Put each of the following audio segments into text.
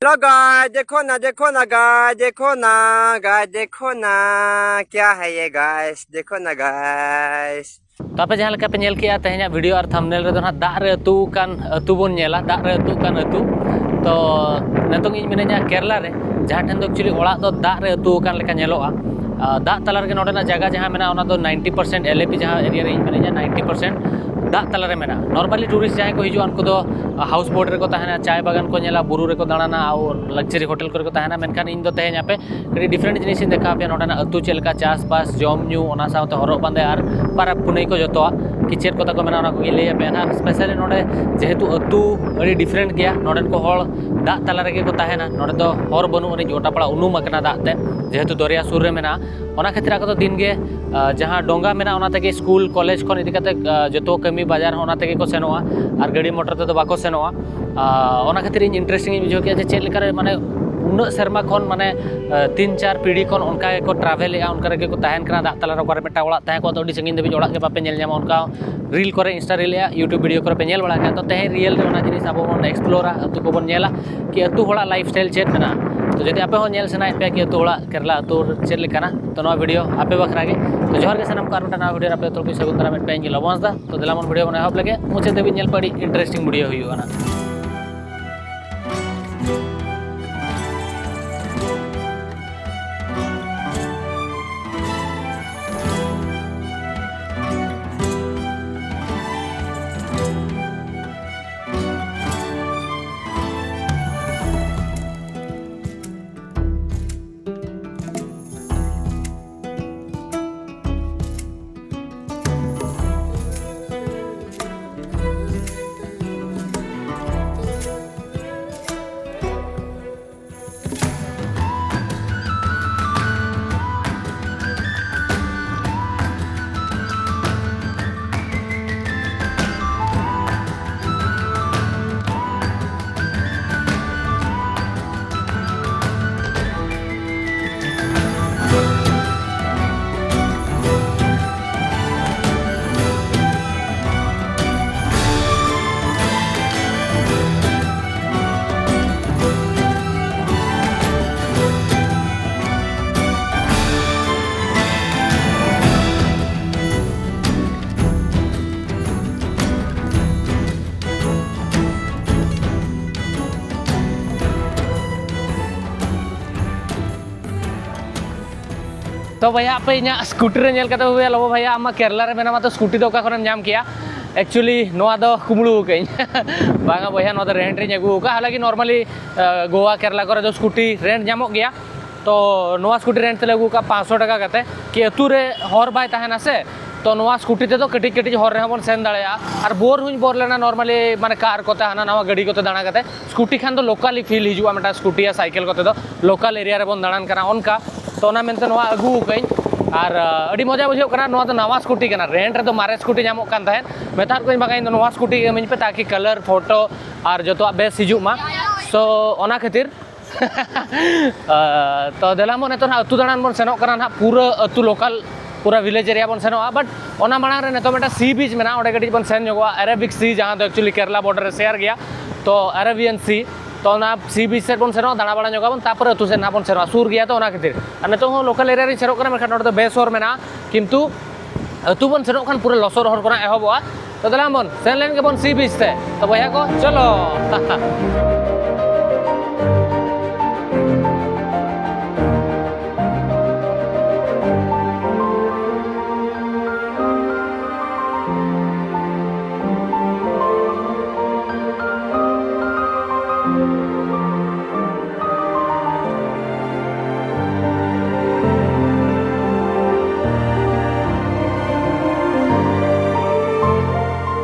Hello गाय, देखो ना देखो ना गाय, देखो ना गाय, देखो ना क्या है ये गाइस, देखो ना गाइस। तो आप जहाँ पे नेल किया तेहना वीडियो और थंबनेल रे ना दाग रे अतु कान अतु बन नेला दाग रे अतु कान अतु तो नतों इन मिनाया केरला रे जहाँ ठेन दो एक्चुअली ओड़ा दो दाग रे अतु कान लेका नेलोआ दाग तला रे नोडेना जगह जहाँ मेना ओना दो 90% एलएपी जहाँ एरिया रे इन मिनाया 90% दाग तला रे मेना नॉर्मली टूरिस्ट जहाँ को हिजुआ उनको दो हाउस बोट रे को तहना चाय बागान को नेला बुरु रे को दाणाना और लग्जरी होटल को रे को तहना मेनखान इन दो तेहना पे कड़ी डिफरेंट जिनिस इन देखा पे नोडेना अतु चेलका चास बास जम न्यू ओना साथे हरक बांदे आर पाराब पुनई को जोतोआ कि चेक को तक मेना को लैया पे ना स्पेशली नोडे जेहेतु अतु अड़ी डिफरेंट गया नोडेन को हर दाग तला रे को तहना नोडे दो हर बनु अनी गोटापड़ा उनुम अकना दाग ते जेहेतु दरिया सुर रे मेना ओना खातिर आको दिन गे जहाँ डोंगा मेना ओना तेगे स्कूल कॉलेज खन इदी काते जतो कमी बाजार ओना तेगे को सेनोआ और गाड़ी मोटर ते बाको सेनोआ ओना खातिर इन इंटरेस्टिंग बुझो के चेक लेकर माने उन्ना शर्मा खन माने 3-4 पीढ़ी खन उनका को ट्रैवल उनका रे को तहन कना दाग तला रे मेटा ओड़ा तहे को अडी संगिन दबी ओड़ा के बापे नेल न्यामा उनका रील करे इंस्टा रील या यूट्यूब वीडियो करे पे नेल बड़ा के तो तहे रियल रे ओना जिनिस आबो बन एक्सप्लोरा अतु को बन नेला कि अतु होड़ा लाइफस्टाइल चेक मेना तो जदि आपे हो नेल सनाय पे कि अतु होड़ा केरला अतु चेक लेकाना तो नवा वीडियो आपे बखरा गे तो जोहर के सनम कार नवा वीडियो आपे तो कोई सगुंदरा में पेंज लबोंस दा तो दिलामन वीडियो बना हब लगे मुझे देबी नेल पड़ी इंटरेस्टिंग वीडियो हुई ना तो भैया आप इन स्कूटी रे नेल कते हुए लो भैया आमा केरला रे मेना तो स्कूटी दो का खरम नाम किया एक्चुअली नोआ दो कुमड़ू कई बांगा भैया नो रेंट रे अगू का हालांकि नॉर्मली गोवा केरला करे जो स्कूटी रेंट नामो गया तो नोआ स्कूटी रेंट ते अगू का 500 टाका कते कि अतु रे हर बाय तहना से तो नोआ स्कूटी ते तो कटी कटी हर रे बन सेन दाड़या और बोर हुई बोर लेना नॉर्मली माने कार कोते हाना नवा गाड़ी कोते दाणा कते स्कूटी खान तो लोकली फील हिजुआ मेटा स्कूटी या साइकिल कोते तो लोकल एरिया रे बन दाणान कना उनका तो ना मेनते नवा अगू कई और अड़ी मजा बुझे कना नवा तो नवा स्कूटी कना रेंट रे तो मारे स्कूटी नामो कान तहन मेथार को बागाइन तो नवा स्कूटी इमिन पे ताकि कलर फोटो और जो बेस हिजु मा सो ओना खातिर तो देलामो ने तो अतु दाणान बन सेनो कना पूरा अतु लोकल पूरा विलेज एरिया बन सेनो बट ओना माना रे ने तो मेटा सी बीच मेना ओडे गडी बन सेन जोगवा अरेबिक सी जहां तो एक्चुअली केरला बॉर्डर रे शेयर गया तो अरेबियन सी तो ना सी बीच से बन सेनो दाणा बाड़ा जोगाबन तापर अतु से ना बन सेनो सुर गया तो ओना खातिर और तो हो लोकल एरिया रे सेरो कना मेखा नोड तो बेसोर मेना किंतु अतु बन सेनो खान पूरा लसोर हर कना एहबवा तो दलाम बन सेन लेन के बन सी बीच से तो भैया को चलो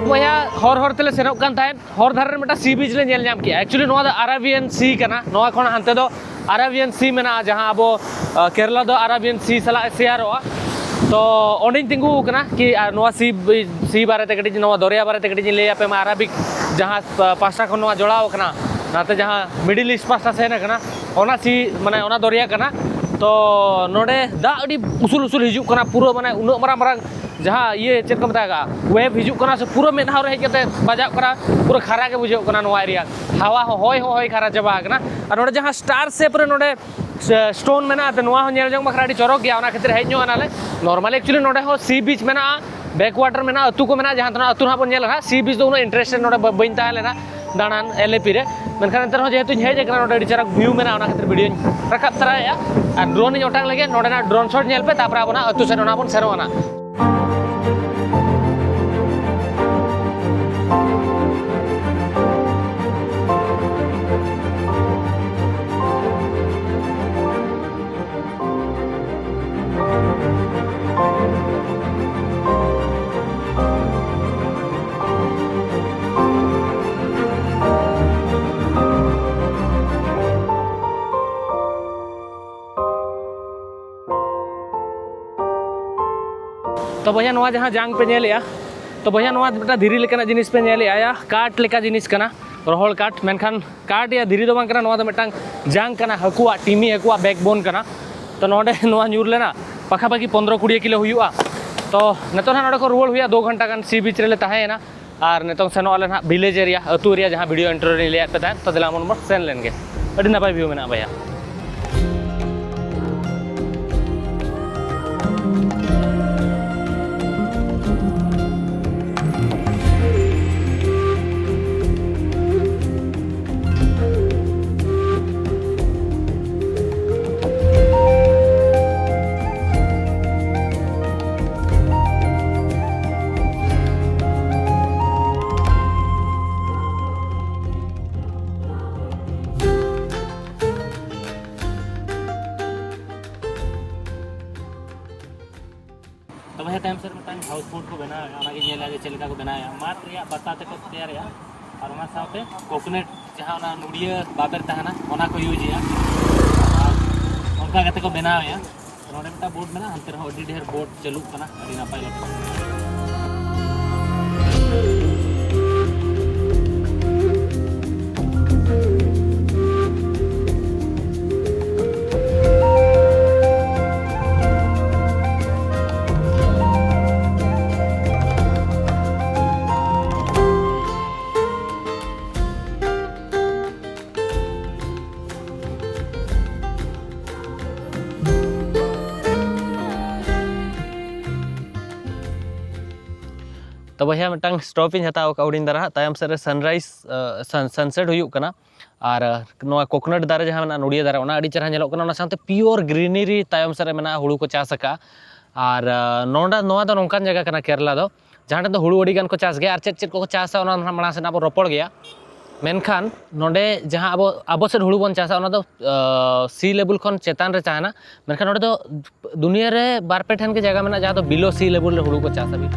भैया हर हर तेले सेनोक कान ताहेन हर धारे मेटा सी बीच ले नेल नाम किया एक्चुअली नोआ द अरेबियन सी कना नोआ खन हानते दो अरेबियन सी मेना जहां अबो केरला दो अरेबियन सी सला शेयरोआ तो ओंडिन तिंगु कना कि नोआ सी बारे ते कटी नोआ दरिया बारे ते कटी ले पे मा अरेबिक जहां पास्ता खन नोआ जोड़ाव कना नाते जहां मिडिल ईस्ट पास्ता सेना कना ओना सी माने ओना दरिया कना तो नोडे दा अडी उसुल उसुल हिजु कना पूरा माने उन मरा मरा जहाँ ये चेक को बताएगा वेब हिजुक कना से पूरा मेधा रे हेजते बजाव करा पूरा खारा के बुझे कना नवा एरिया हवा होय खारा चाबा कना और नोडे जहाँ स्टार शेप रे नोडे स्टोन मेना ते नवा नेल जंग बखरा चरक गया ओना खातिर हेज नाले नॉर्मली एक्चुअली नोडे हो सी बीच मेना बैक वाटर मेना अतु को मेना जहाँ तना अतु ना बन नेल ना सी बीच दो उना इंटरेस्टेड नोडे बइन ताले ना दानान एलएपी रे मेनखान अंतर हो जेहेतु हेज कना नोडे अडी चरक व्यू मेना ओना खातिर वीडियो रखब तराया और ड्रोन ओटांग लगे नोडे ना ड्रोन शॉट नेल पे तापर आबोना अतु से ओना बन सेरोना तो भैया नवा जहाँ जांग पे नेलिया तो भैया नवा बेटा धीरी लेकना जिनिस पे नेलिया या काट लेका जिनिस कना रोहल काट मेनखान काट या धीरी दो बांग कना नवा दो मेटांग जांग कना हकुआ टीमी हकुआ बैकबोन कना तो नोडे नवा न्यूर लेना पाखापाखि 15-20 किलो हुआ तो नेतो ना नोडे को रुआड़ हुआ 2 घंटा गान सी बीच रे ताहेना और नेतो सेनो आले ना विलेज एरिया अतु एरिया जहाँ वीडियो इंटरव्यू ने लिया पे ताहे तो दिला मन सेन लेनगे अडी नपाय व्यू मेना भैया तो भैया टाइम सर मिटांग हाउस बोट को बनाया चलका को बनाया मात रे बताते को तैयार या और ओना साथे कोकोनट जहां ओना नुड़िया बाबर तहना ओना को यूज या उनका गते को बनाया नोडे मिटा बोट मेना अंतर हो अडी ढेर बोट चलू कना अडी नापाय लग तो भैया मिटांग स्टॉप इन हताव का उड़ीन दारा तायम सर सनराइज सनसेट हुयुक कना और नोआ कोकोनट दारे जहां मेना नुड़िया दारे ओना अडी चरहा नेलोक कना ओना साथे प्योर ग्रीनरी तायम सर मेना हुड़ू को चाष का और नोडा नोआ दो नोंकान जगह कना केरला दो जहां दो हुड़ू अडी गान को चाष गया और चेक को चाषा ओना माना से नाबो रोपड़ गया मेनखान नोडे जहां आबो से हुड़ू बन चाषा ओना दो सी लेवल खन चेतान रे चाहना मेनखान नोडे दो दुनिया रे बार पे ठन के जगह मेना जहां दो बिलो सी लेवल रे हुड़ू को चाषा भी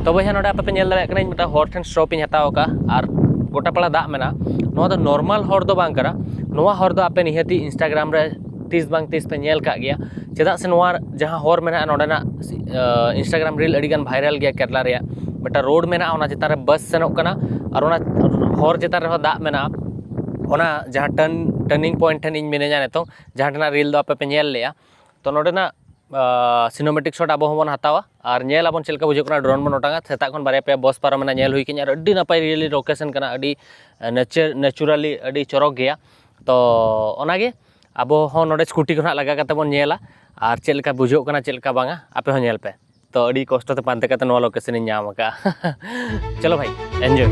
तो भैया नोडे आपे पे नेल दाड़े कना मिटा हॉर ठेन स्टॉप इन हताव का और गोटा पड़ा दा मेना नोआ दो नॉर्मल हॉर दो बांग करा नोआ हॉर दो आपे निहती इंस्टाग्राम रे 30 बांग 30 पे नेल का गया चेदा से नोआ जहां हॉर मेना नोडेना इंस्टाग्राम रील अडिगान वायरल गया केरला रे बेटा रोड मेना ओना चिता रे बस सेनोक कना और ओना हॉर चिता रे दा मेना ओना जहां टर्निंग पॉइंट ठेन इन मिनेजा नेतो जहां ठेना रील दो आपे पे नेल लेया तो नोडेना सिनेमेटिक शॉट अब हम हतावा और नेल आबन चलका बुझे कना ड्रोन बन ओटांगा सेता खन बारे पे बस पारम ना नेल हुई किन और अड्डी नपाय रियली लोकेशन कना अड्डी नेचुरली अड्डी चरक गया तो ओनागे अब हो नोडे स्कूटी को लगा कते बन नेला और चलका बुझो कना चलका बांगा आपे हो नेल पे तो अड्डी कष्ट ते पांते कते नो लोकेशन इन नाम का चलो भाई एंजॉय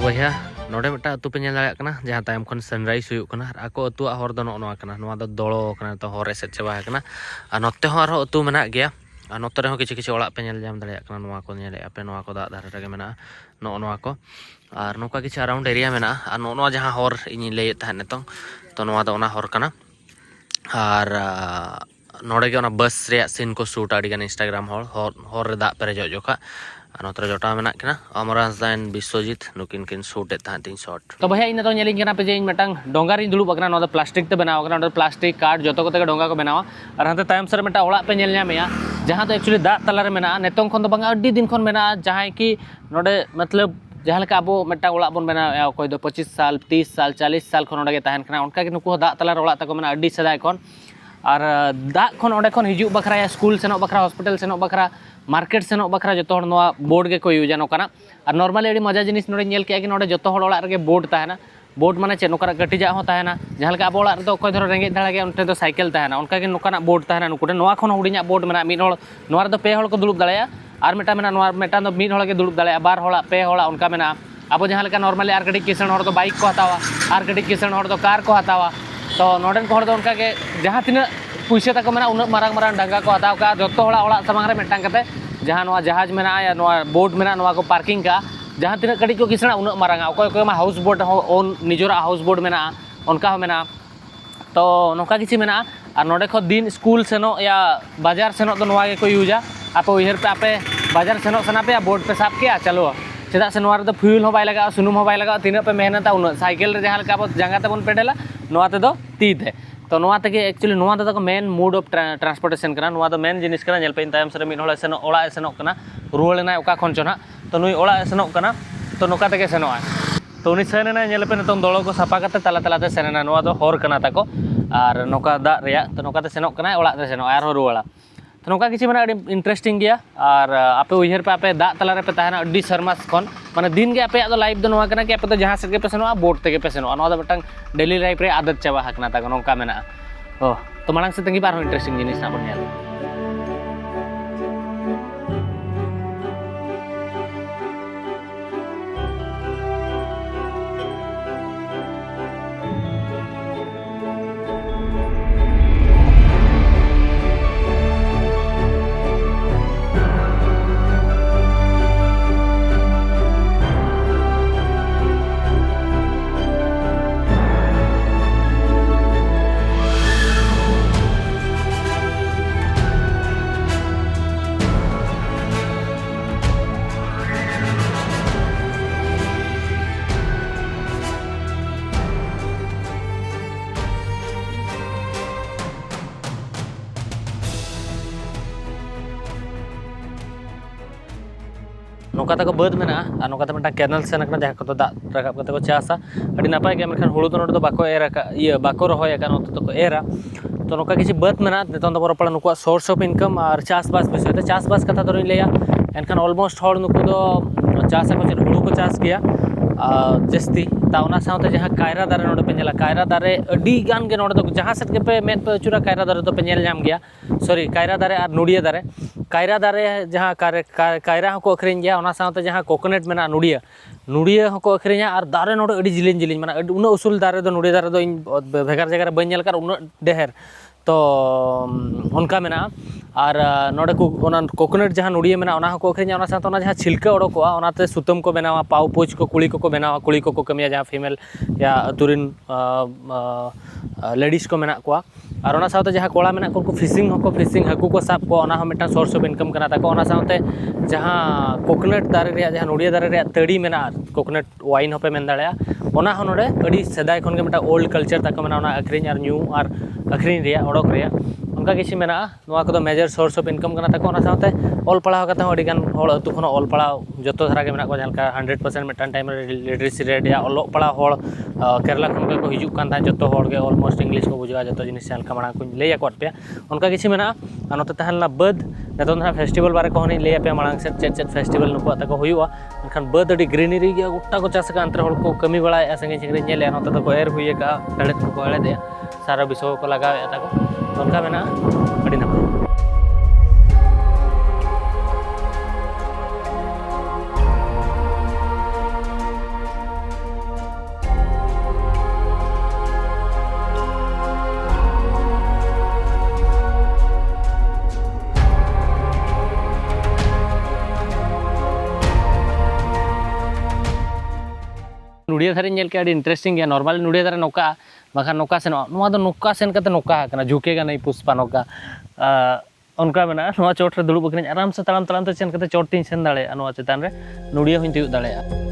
भैया नोडे मिट्टा अतु पे नेल दाड़ेयाग कना जहां तायम खन सनराइज हुयुग कना आर आको अतुआ हर दो नोआ कना नोआ दो दड़ो कना तो हर एसेट चाबा कना आ नोते हो आरो अतु मेना गया आ नोते रे हो किछि किछि ओळाग पे नेल जाम दाड़ेयाग कना नोआ को नेले आपे नोआ को दाग धारे रेगे मेना नोआ को आर नोका किछि अराउंड एरिया मेना आ नोआ जहां हर इनि लेय थाहे नेतों तो नोआ दो ओना हर कना आर नोडे के ओना बस रे सीन को शूट आडी गान इंस्टाग्राम हर रे दाग पेरेजो जोखा नोतरे जोटा मेना कना अमराज दाइन विश्वजीत नुकिन किन शूट एत ताहे तीन शॉट तो भैया इन तो नेलिंग कना पे जे इन मेटांग डोंगा रे दुलुब कना नो प्लास्टिक ते बनाव कना नो प्लास्टिक कार्ड जतो कोते डोंगा को बनावा और हाते तायम सर मेटा ओळाग पे नेल न्यामेया जहां तो एक्चुअली दाग तला रे मेना नेतों खन तो बांगा अड्डी दिन खन मेना जहां की नोडे मतलब जहां लेका अबो मेटा ओळाग बोन बनाव कोई दो 25 साल 30 साल 40 साल खन ओडे के ताहेन कना उनका के नुकु दाग तला रे ओळाग तको मेना अड्डी सदाय खन और दाग खन ओडे खन हिजु बखरा या स्कूल सेनो बखरा हॉस्पिटल सेनो बखरा मार्केट सेनो बखरा जो नोआ बोर्ड के को यूज नोकना और नॉर्मली अड़ी मजा जिनिस नोडे नेल के नोडे जो हर ओळाग रे बोर्ड ताहेना बोर्ड माने चे नोकरा कटिजा हो ताहेना जहां लेका अब ओळाग रे तो कोई धरो रेंगे धाड़ा के उनते तो साइकिल ताहेना उनका के नोकना बोर्ड ताहेना नुकुटे नोआ खन हुडिया बोर्ड मेना मिड होळ नोआ रे तो पे होळ को दुलुब दाड़ाया और मेटा मेना नोआ मेटा दो मिड होळ के दुलुब दाड़ाया बार होळा पे होळा उनका मेना अब जहां लेका नॉर्मली आर कटी किसण होळ तो बाइक को हतावा आर कटी किसण होळ तो कार को हतावा तो नोडन को होळ तो उनका के जहां तिना पुइसा तक मेना उन मारंग मारंग डांगा को हताव का जतो होळा ओळाग सामांग रे मेटांग कते जहां नोआ जहाज मेना या नोआ बोट मेना नोआ को पार्किंग का जहां तिना कड़ी को किसना उन मारंग कोई कोई मा हाउस बोट हो ओन निजोरा हाउस बोट मेना उनका हो मेना तो नोका किछि मेना और नोडे खो दिन स्कूल सेनो या बाजार सेनो तो नोआ के को यूजा आपे उहर पे आपे बाजार सेनो सना पे बोट पे साब के चलो चेदा से नोआ रे तो फ्यूल हो बाय लगा सुनुम हो बाय लगा तीना पे मेहनत उन साइकिल रे जहां लेका अब जंगा ते बन पेडेला नोआ ते दो ती ते तो नोआ तके एक्चुअली नोआ दो मेन मूड ऑफ ट्रांसपोर्टेशन कना नोआ दो मेन जिनिस कना नेल पे तायम सरे मिन होळ सेनो ओळाग सेनो कना रुवाळ ना ओका खन चोना तो नुई ओळाग सेनो कना तो नोका तके सेनो तो उनी सेना नेल पे नतों दolo को सापा कते तला तला ते सेना नोआ दो हर कना ताको और नोका दा रेया तो नोका ते सेनो कना ओळाग ते सेनो आर हो रुवाळा तो नोका किछि माने इंटरेस्टिंग गया और आपे उहर पे आपे दा तला रे पे ताहेना अड्डी शर्मास खन माने दिन के आपे लाइफ दो नोआ कना कि आपे तो जहां से के पे सेनो बोट ते के पे सेनो नोआ दो बटंग डेली लाइफ रे आदत चाबा हकना ताको नोका मेना तो मांग से तंगी बार हो इंटरेस्टिंग जिनिस ना बन नौका तक बद में और नौका मिटा कैनल सेन जहाँ को दाग रकाब करते को चासा अभी नपाय गया मेखान हुड़ू तो नोडे बाको एर ये बाको रहोय का नोते तो एरा तो नौका किसी बद में नितों दो रोपड़ा नुकुआ सोर्स ऑफ इनकम और चासबास विषय तो चासबास कथा दो लिया एनखान ऑलमोस्ट हर नुकु दो चासा को चेद हुड़ू को चास किया जस्ती तावना साउते जहाँ कायरा दारे नोडे पे नेला कायरा दारे अडी गान के नोडे तो जहाँ सेट के पे मेद पे अचुरा कायरा दारे तो पे नेल जाम गया सॉरी कायरा दारे और नुड़िया दारे जहाँ कायरा हको अखरिन गया ओना साउते जहाँ कोकोनट मेना नुड़िया हको अखरिना और दारे नोडे अडी जिलिन जिलिन माने उना उसूल दारे दो नुड़िया दारे दो इन भेगार जगह रे बन नेल कर उना डेहर तो उनका मेना और नोडे को ओना कोकोनट जहाँ नुड़िया मेना ओना हको अखरिना ओना साउते ओना जहाँ छिलका ओडोकोआ ओनाते सुतम को बनावा पाव पोच को कुड़ी को बनावा कुड़ी को कमिया जहाँ फीमेल या अतुरिन लेडीज को मेना कोआ और ओना साउते जहाँ कोड़ा मेना को फिशिंग हाकू को साब को ओना हो मिटा सोर्स ऑफ इनकम कना ताको ओना साउते जहाँ कोकोनट दारे रे जहाँ नुड़िया दारे रे तड़ी मेना कोकोनट वाइन होपे मेन दाड़या ओना हो नोडे अड़ी सदाय खन के मिटा ओल्ड कल्चर ताको मेना ओना अखरिन और न्यू और अखरिन रे ओडोक रे उनका किसी मेना नोआ को मेजर सोर्स ऑफ इनकम कना ताको ओना साउते ऑल पढ़ाव कते हो अड़ीगान होड़ अतु खन ऑल पढ़ाव जतो धारा के मेना को जहां 100% मिटान टाइम लिटरेसी रेट या ऑल पढ़ाव होड़ केरला खन को हिजुक कान था जतो होड़ के ऑलमोस्ट इंग्लिश को बुझा जतो जिनिस जान का मांग को ले या कोट पे उनका किसी मेना नोते तहलना बद नेतों ना फेस्टिवल बारे को हनी ले पे मांग से चेट फेस्टिवल नुको ताको हुयुआ एनखान बद अडी ग्रीनरी गया गोटा को चास का अंतर होड़ को कमी बड़ा संगे चिंगरी नेले नोते तो एर हुए का तड़े को हळे दे सारा विषय को लगावे ताको उनका मेना अडी ना नुड़िया धारे नेल के इंटरेस्टिंग गया नॉर्मली नुड़िया धारे नौका बाखान नौका सेन नौका सेन करते नौका झुकेगा नहीं पुष्पा नौका उनका मेना चोट रे दुड़ुब अकनी आराम से ताड़ाम ताड़ाम ते सेन करते चोट तीन सेन दाड़े चेतान रे नुड़िया हुई तियुग दाड़े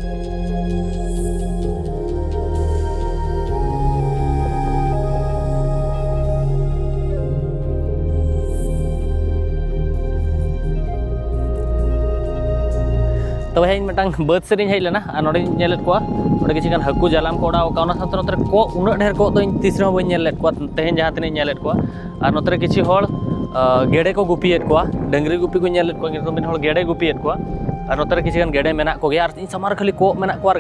तो भाई मिटांग बद से हेज लेना नोडे नेलेट को नोडे किछिगान हाकू जालाम को ओडाव का ओना साथ नोतरे को उना ढेर को तो तीस रे बन नेलेट को तेहेन जहां तने नेलेट को और नोतरे किछि होड़ गेडे को गुपियेत को डंगरी गुपी को नेलेट को किन्तु मिन होड़ गेडे गुपियेत को और नोतरे किछिगान गेडे मेना को गया और इन समार खाली को मेना को और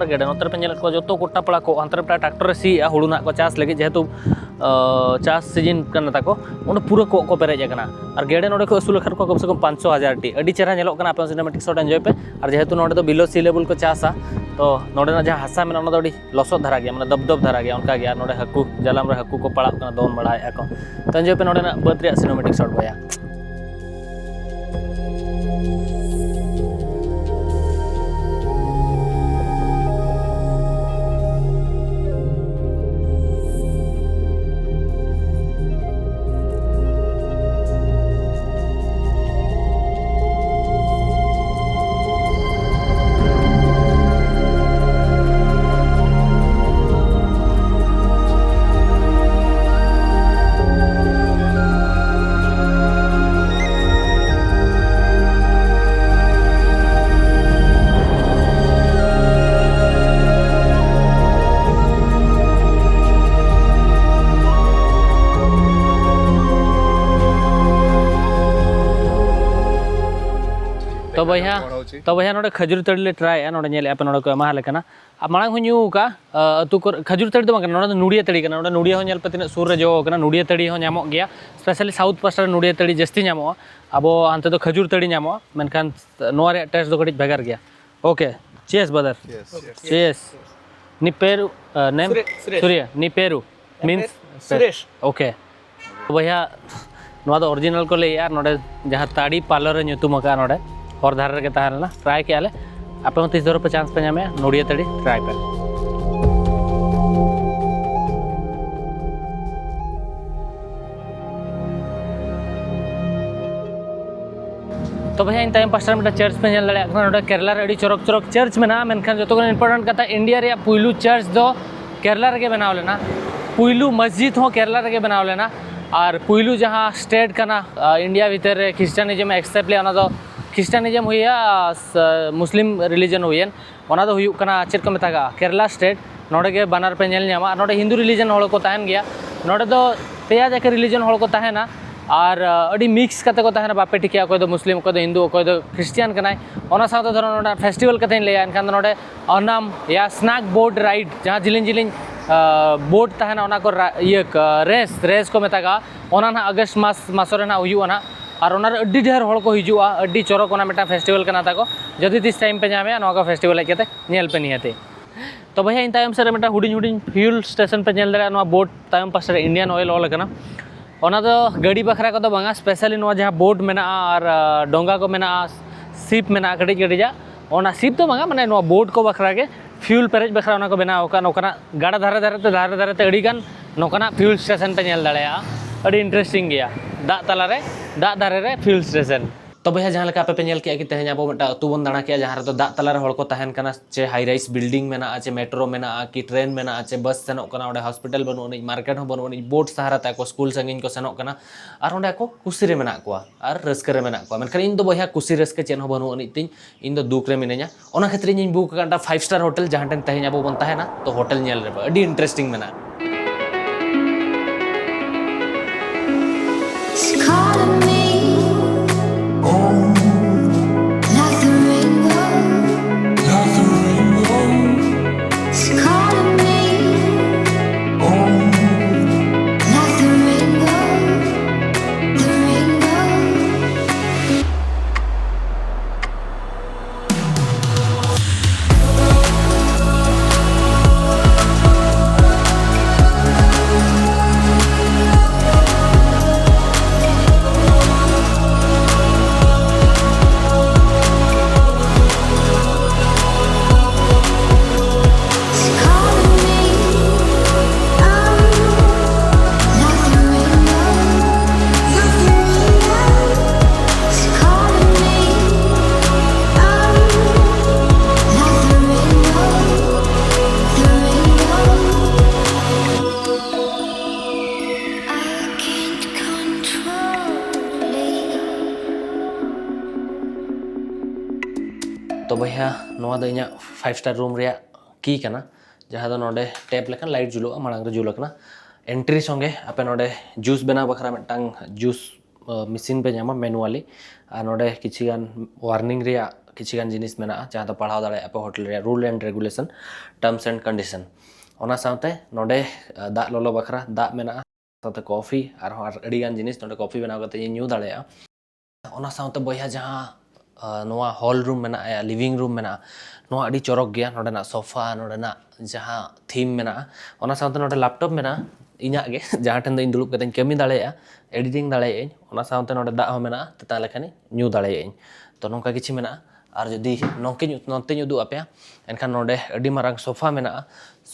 गेडे नोतरे पे नेलेट को जतो गोटा पड़ा को अंतरे पे ट्रैक्टर रे सी हुड़ुना को चास लगे जेहेतु चास सीजन करना ताको उन पूरा को पेरेज करना और गेडे नोडे को असूल खर को कम से कम 500,000 टी अडी चेहरा नेलोग कना आपन सिनेमैटिक शॉट एंजॉय पे और जेहेतु नोडे तो बिलो सी लेवल को चासा तो नोडे ना जहां हासा में ना अडी लसो धरा गया माने दबदब धरा गया उनका गया नोडे हाकू जालाम रे हाकू को पड़ा कना दोन बड़ाय को तो एंजॉय पे नोडे ना बर्थ रे सिनेमैटिक शॉट बया तो भैया नोडे खजूर तड़ी ले ट्राई नोडे नेले आपे नोडे को एमा लेकना अब मांग हूँ न्यू का अतु को खजूर तड़ी तो नोडे नुड़िया तड़ी कना नोडे नुड़िया हो नेल पे तिना सुर रे जो कना नुड़िया तड़ी हो न्यामो गया स्पेशली साउथ पास्टा नुड़िया तड़ी जस्ती न्यामो अब अंते तो खजूर तड़ी न्यामो मेनखान नोआ रे टेस्ट दो कटिज भेगार गया ओके चीयर्स ब्रदर चीयर्स नी पेरू नेम सूर्य नी पेरू मींस सुरेश ओके भैया नोआ दो ओरिजिनल को ले यार नोडे जहां ताड़ी पार्लर रे ᱧᱩᱛᱩᱢ का नोडे और धार रे ताहना ट्राई किया आप 30 रुपये चांस पे नामे नुड़िया तड़ी ट्राई पे तो भैया इन टाइम पास्टर में चर्च पे नल दाड़ा केरला रे चरक चरक चर्च में मेनखान जो इम्पोर्टेंट कथा इंडिया रे पुइलू चर्च दो केरला रे बनाव लेना पुइलू मस्जिद हो केरला रे बनाव लेना और पुइलू जहाँ स्टेट कना इंडिया भीतर क्रिश्चियनिज्म एक्सेप्ट ले दो क्रिश्चियनिज्म हुआ मुस्लिम रिलीजन हुई चेक को मेता केरला स्टेट नोड़े बानार पे नेल नामा नोड़े हिंदू रिलीजन होड़ को तहन गया नोड़े दो पेया जाके रिलीजन होड़ को तहना और अड़ी मिक्स करते को तहना बापे टिकिया कोई दो मुस्लिम कोई दो हिंदू कोई दो क्रिश्चियन कनाय ओना साथ धरो नोडा फेस्टिवल कते ले एनखान नोडे ओनाम या स्नैक बोट राइड जहाँ जिलिंग जिलिंग बोट तहना ओना को ये रेस को मेता ओना ना अगस्त मासरे ना हुआ और ओनार अड्डी ढेर होड़ को हिजुआ अड्डी चोरक ओना मेटा फेस्टिवल कना ताको जदि तिस टाइम पे नामे नोका फेस्टिवल हेज कते नेल पे निहते तो भैया इन तायम से मेटा हुडिंग हुडिंग फ्यूल स्टेशन पे नेल दाड़ा नोआ बोट तायम पासे इंडियन ऑयल ऑल कना ओना दो गाड़ी बखरा को दो बांगा स्पेशली नोआ जहां बोट मेना और डोंगा को मेना शिप मेना कड़ी कड़ीजा ओना शिप तो बांगा माने नोआ बोट को बखरा के फ्यूल पेरेज बखरा ओना को बनाव का नोकना गाड़ा धारे धारे ते अड़ी गान नोकना फ्यूल स्टेशन पे नेल दाड़ा अड़ी इंटरेस्टिंग गया दा तलारे दा धारे रे फ्यूल स्टेशन तो भैया जहाँ लेका पे नेल किया कि तेहें अब मिट्टा अतु बन दाड़ा किया जहाँ दा तलारे होड़ को तहन कना चे हाई राइस बिल्डिंग में चे मेट्रो में कि ट्रेन में चे बस सेनों कना ओडे हॉस्पिटल बनू मार्केट हो बनू बोट सहारा ताको स्कूल संगिन को सेनों कना और ओडे को कुसी रे मेना कोआ और रस्के रे मेना कोआ मेनखान इन दो भैया कुसी रस्के चेन हो बनू अनितिन इन दो दुख रे मिने냐 ओना खातिर इन बुक काटा 5 स्टार होटल जहाँ टेन तेहें अब बन तहना तो होटल नेल रे अडी इंटरेस्टिंग मेना तो भैया नोआ दो इना 5 स्टार रूम रे की कना जहाँ दो नोडे टैप लेखन लाइट जुलुआ मांग रे जुलकना एंट्री संगे आपे नोडे जूस बना बखरा मिटांग जूस मशीन पे नामा मैनुअली और नोडे किछिगान वार्निंग रे किछिगान जिनिस मेना जहाँ दो पढ़ाव दाड़े आपे होटल रे rule and regulation terms and condition ओना साथे नोडे दा लोलो बखरा दा मेना साथे कॉफी और अड़ीगान जिनिस नोडे कॉफी बनाव कते न्यू दाड़े ओना साथे बया जहाँ नोआ हॉल रूम मेना लिविंग रूम मेना नोआ अड़ी चौरक गया नोडेना सोफा नोडेना जहाँ थीम मेना ओना साथे नोडे लैपटॉप मेना इना गे जहाँ ठेन दो इन दुड़ुब कते कमी दाड़ेया एडिटिंग दाड़ेया ओना साथे नोडे दा हो मेना तेता लेखानी न्यू दाड़ेया तो नोंका किछि मेना और जदि नोते उदू आपेया एनखान नोडे अड़ी मारांग सोफा मेना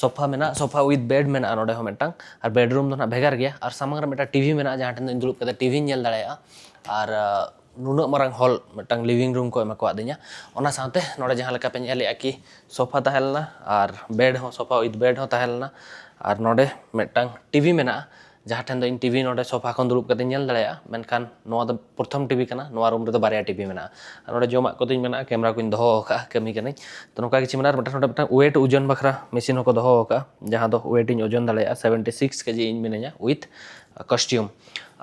सोफा विथ बेड मेना नोडे हो मेटांग और बेडरूम दो ना भेगार गया और सामंग रे मेटा टीवी मेना जहाँ ठेन दो इन दुड़ुब कते टीवी नेल दाड़ेया और नुना मारांग हॉल मिटांग लिविंग रूम को एमा दिया ओना साथे नोडे जहाँ लेका पे नेलेया कि सोफा तहेलना और बेड हो सोफा विथ बेड हो तहेलना और नोडे मिटांग टीवी मेना जहाँ ठेन दो इन टीवी नोडे सोफा खन दुड़ुब कते नेल दाड़ेया मेनखान नोआ दो प्रथम टीवी कना नोआ रूम रे दो बारया टीवी मेना नोडे जोमा को दिन मेना कैमरा को दोहो का कमी कने तो नोका किछि मेना नोडे वेट ओजन बखरा मशीन हो को दोहो का जहाँ दो वेट इन ओजन दाड़ेया 76 केजी इन मिनेया विथ कॉस्ट्यूम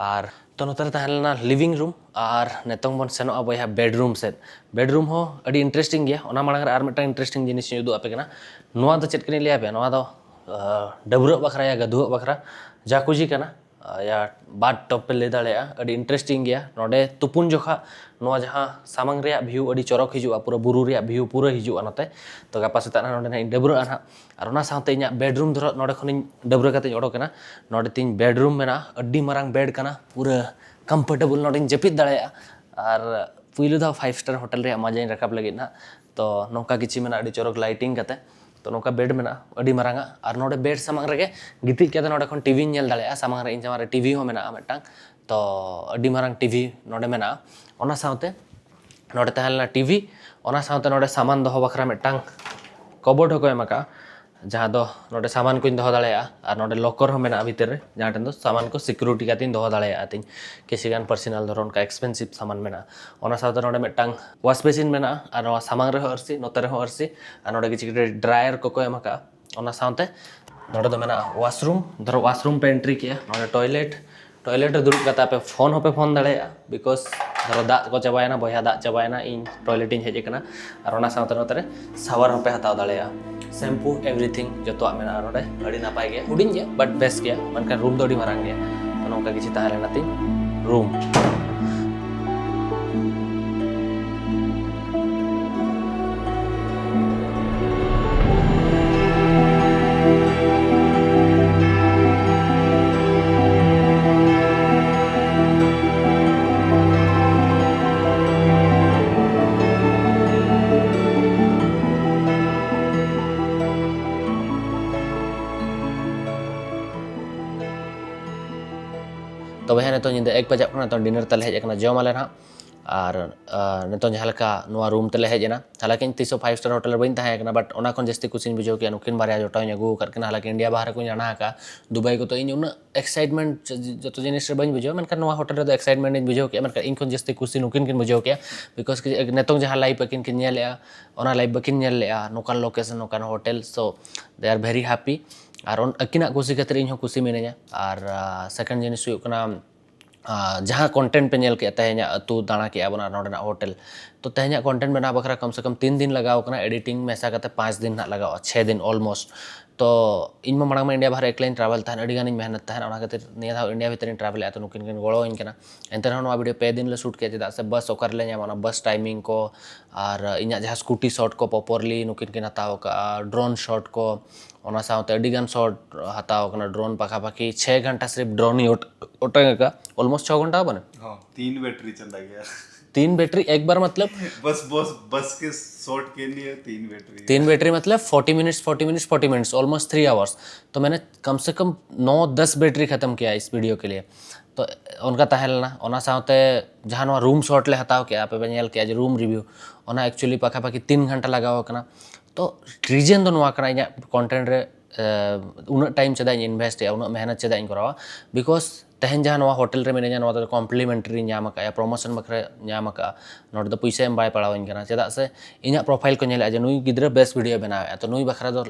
और तो नोते तहलना लिविंग रूम और नेतोंग बन सेनो बया बेडरूम सेट बेडरूम हो अड़ी इंटरेस्टिंग गया ओना मांग रे आर मिटा इंटरेस्टिंग जिनिस उदू आपे कना नोआ दो चेत कने लिया पे नोआ दो डबरो बखरा या गदुआ बखरा जाकुजी कना या बाट टॉप पे ले दाड़ेया अड़ी इंटरेस्टिंग गया नोडे तुपुन जोखा नोआ जहाँ सामंग रे व्यू अड़ी चौरक हिजुआ पूरा बुरु रे व्यू पूरा हिजुआ नोते तो गपा सेता नोडे ना डबरो ना और ओना साथे इना बेडरूम धरो नोडे खनिन डबरो कते ओडोकना नोडे तीन बेडरूम मेना अड़ी मारांग बेड कना पूरा कंफर्टेबल नोडे जपित दाड़ेया और पुइलु दा 5 स्टार होटल रे मजा रकाब लगे ना तो नोका किछि मेना अड़ी चौरक लाइटिंग कते तो नोका बेड मेना अड़ी मारांगा और नोडे बेड सामंग रे गिति के नोडे खन टीवी नेल दाड़ेया सामंग रे इन जमा रे टीवी हो मेना मिटांग तो अड़ी मारांग टीवी नोडे मेना ओना साथे नोडे तहलना टीवी ओना साथे नोडे सामान दोहो बखरा मिटांग कबोर्ड हो को एमाका जहाँ दो नोडे सामान को दोहो दाड़ेया और नोडे लॉकर हो मेना भीतर रे जहाँ ठेन दो सामान को सिक्योरिटी कातिन दोहो दाड़ेया तिन किसिगान पर्सनल धरन का एक्सपेंसिव सामान मेना ओना साथे नोडे मिटांग वाश बेसिन मेना और सामान रे हो अरसी नोते रे हो अरसी और नोडे किछि ड्रायर को एमाका ओना साथे नोडे दो मेना वाशरूम धरो वाशरूम पे एंट्री किया नोडे टॉयलेट दुड़ुब कता पे फोन हो पे फोन दाड़ेया बिकॉज धरो दा को चाबायना बया दा चाबायना इन टॉयलेट इन हेज कना और ओना साथे नोते रे शावर हो पे हताव दाड़ेया शैम्पू एवरीथिंग जो मेना नोडे अड़ी नापाय गया हुडिंग गया बट बेस्ट गया मनका रूम दो अड़ी मारांग गया तो नोका किछि ताहेलेना तिन रूम तो भैया नितो निंदा 1 बजे तो डिनर तले हेजना जमाले ना और नितो जहाँ लेका नोआ रूम तले हेजना हालांकि तीसो 5 स्टार होटल बइन ताहेकना बट ओना खन जस्ती कुछ बुझो कि नुकिन बारे जोटा अगू करकना हालांकि इंडिया बाहर को जाना का दुबई को तो इन उन एक्साइटमेंट जो जिनिस बइन बुझो मनका नोआ होटल रे एक्साइटमेंट इन बुझो के मनका इन खन जस्ती कुछ नुकिन किन बुझो के बिकॉज नितो जहाँ लाइव बकिन किन नेलेया ओना लाइव बकिन नेलेया नोकान लोकेशन नोकान hotel so they are very happy और अकिना कुशी खातिर इन कुशी मिनेया और सेकंड जिनिस हुई कना जहाँ कंटेंट पे नेल के तेहे냐 अतु दाणा के बना नोडेना होटल तो तेहे냐 कंटेंट बना बखरा कम से कम 3 दिन लगाव कना एडिटिंग मेसा करते 5 दिन ना लगाव 6 दिन ऑलमोस्ट तो इन मांग में इंडिया बाहर एकलाइन ट्रैवल तहन अड़ी गानी मेहनत तहन ओना खातिर निया धाव इंडिया भीतर ट्रैवल तो नुकिन किन गड़ो इन कना एंते वीडियो 2 दिन ले शूट के चेदा से बस ओकर ले ᱧᱟᱢᱟ बस टाइमिंग को और इना जहाँ स्कूटी शॉट को प्रॉपरली नुकिन किन हताव का ड्रोन शॉट को ओना साथे अड़ी गान शॉट हताव कना ड्रोन पाखा पाखी 6 घंटा सिर्फ ड्रोन ही ओटेगा का ऑलमोस्ट 6 घंटा बने हां 3 बैटरी चला गया 3 बैटरी एक बार मतलब बस के शॉट के लिए 3 बैटरी मतलब 40 मिनट्स ऑलमोस्ट 3 आवर्स तो मैंने कम से कम 9-10 बैटरी खत्म किया इस वीडियो के लिए तो उनका तहलना ओना साथे जहाँ रूम शॉट ले हताव के पे बेल के रूम रिव्यू ओना एक्चुअली पाखा पाखी 3 घंटा लगाव कना तो रीजन दो नोआ कना इना कंटेंट रे उन्ना टाइम चेदा इन्वेस्ट या उन्ना मेहनत चेदा करावा बिकॉज तेहन जहाँ नवा होटल रे मिनेजा नवा तो कॉम्प्लीमेंट्री नाम का या प्रमोशन बखरे नाम का नोट तो पैसा एम बाय पड़ावन कना चेदा से इना प्रोफाइल को नेला जे नुई गिद्रा बेस्ट वीडियो बनावे तो नुई बखरा दो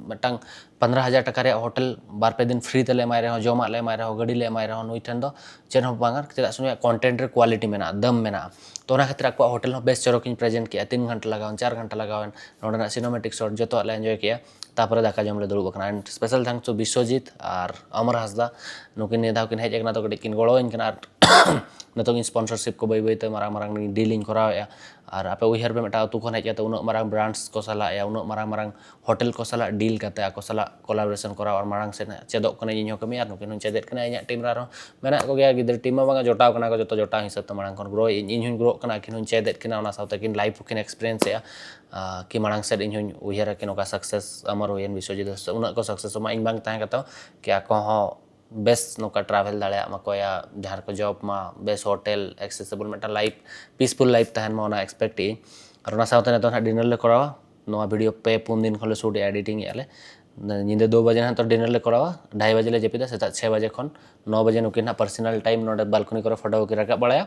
मटांग 15,000 टका रे होटल बार पे दिन फ्री तेले एमाय रहो जमा ले एमाय रहो गाड़ी ले एमाय रहो नुई ठन दो चेन हो बांगा चेदा सुनिया कंटेंट रे क्वालिटी मेना दम मेना तो ना खातिर आपको होटल बेस्ट चरोक प्रेजेंट किया 3 घंटा लगावन 4 घंटा लगावन नोडना सिनेमैटिक शॉट जो तो ले एंजॉय किया तापर दाका जम ले दुड़ुब कना and special thanks to Vishwajit और अमर हंसदा नुकिन ने दाव किन हेज एकना तो कटी किन गड़ोइन कना नतों स्पॉन्सरशिप को बई मारांग मारांग डीलिंग कराया और आपे उहर पे मेटा अतु खन हेज तो उन मारांग ब्रांड्स को सला या उन मारांग मारांग होटल को सला डील करते को सला कोलैबोरेशन करा और मारांग से चेदोक कने इन कमी और नुकिन चेदेत कने इन टीम रा मेना को गया गिदर टीम में बांगा जोटाव कना को जो जोटाव हिसाब तो मारांग ग्रो इन ग्रो कना किन चेदेत किन ओना साउते किन लाइफ किन एक्सपीरियंस या कि मारांग से इन उहर किन का सक्सेस अमर होयन विश्वजीत उन को सक्सेस मा इन बांग ताहे कतो क्या को बेस्ट नोका ट्रैवल दाड़ा मको या जहाँ को जॉब में best hotel accessible Meta life peaceful life तहन में एक्सपेक्ट और साथ डिनर ले करावा नवा वीडियो पे 4 दिन खले शूट एडिटिंग याले नींदे 2 बजे तो डिनर ले करावा 2:30 बजे ले जपिदा सेता 6 बजे खन 9 बजे नुकिन पर्सनल टाइम नोडे बालकनी करे फोटो की रखा बड़ाया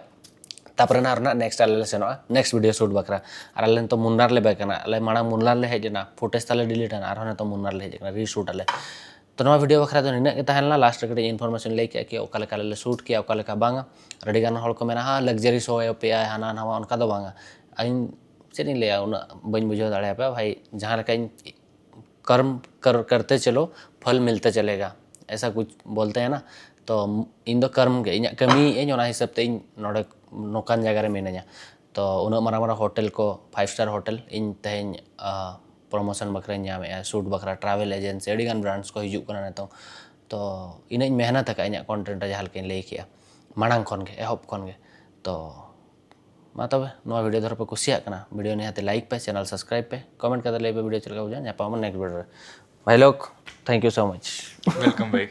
तापर ना नेक्स्ट आले सेनो नेक्स्ट वीडियो शूट बकरा और आले तो मुन्नार ले बेकना आले माना मुन्नार ले हेजना फुटेज ताले डिलीट ना और तो मुन्नार ले हेजना रीशूट आले तो नवा वीडियो बखरा तो निना के तहनला लास्ट रे इन्फॉर्मेशन ले के कि ओका लेका ले शूट किया ओका लेका बांगा रेडी गान हल को मेना हा लग्जरी शो है पे हाना नवा उनका दो बांगा इन चेनी ले उना बन बुझो दाड़े पे भाई जहां लेका कर्म करते चलो फल मिलते चलेगा ऐसा कुछ बोलते हैं ना तो इन दो कर्म के इन कमी इन ओना हिसाब ते इन नोडे नोकान जगह रे मिनाया तो उना मारा मारा होटल को 5 स्टार होटल इन तेन प्रमोशन बकरा नामे शूट बकरा ट्रैवल एजेंसी अड़ीगान ब्रांड्स को हिजू करना तो इन मेहनत का इन कंटेंट जहाँ लेकिन लई किया मांग खन के एहब खन के तो मा तबे नवा वीडियो धर पे कुसिया कना वीडियो निहाते लाइक पे चैनल सब्सक्राइब पे कमेंट करते ले पे वीडियो चलका बुझा नेक्स्ट वीडियो भाई लोग thank you so much welcome भाई